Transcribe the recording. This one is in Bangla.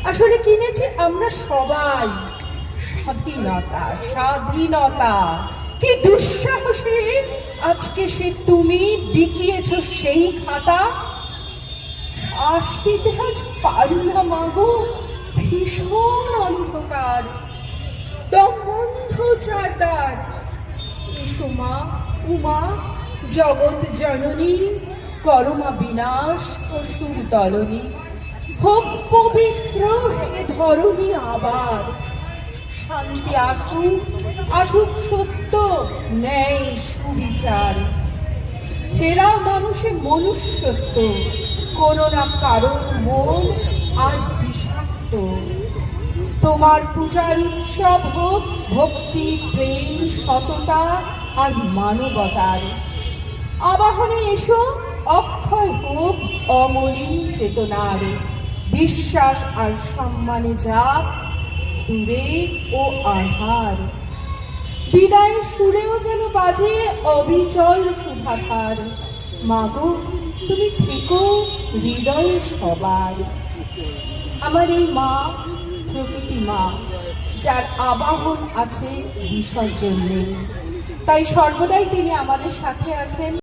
আসলে কিনেছি আমরা সবাই স্বাধীনতা। স্বাধীনতা কি দুঃসাহসে আজকে সে তুমি বিকিয়েছ সেই খাতা। শ্বাস নিতে আজ পারি না মাগো, ভীষণ অন্ধকার, দম বন্ধ চারদার। এসো মা, উমা, জগৎ জননী, করমা বিনাশ অসুর দলনী। হোক পবিত্র হে ধরণী আবার, শান্তি আসুক, আসুক সত্য ন্যায় সুবিচার। ফেরা মানুষে মনুষ্যত্ব, কোনো না কারোর মন আর বিষাক্ত। তোমার পূজার উৎসব হোক ভক্তি, প্রেম, সততা আর মানবতার। আবাহনে এসো অক্ষয় হোক অমলিন চেতনার। বিশ্বাস আর সম্মানে যাক দূরে ও আধার। বিদায়ের সুরেও যেন বাজে অবিচল সুধাধার। মাগো তুমি থেকো হৃদয়ে সবার। আমার এই মা প্রকৃতি মা, যার আবাহন আছে বিসর্জন নেই, তাই সর্বদাই তিনি আমাদের সাথে আছেন।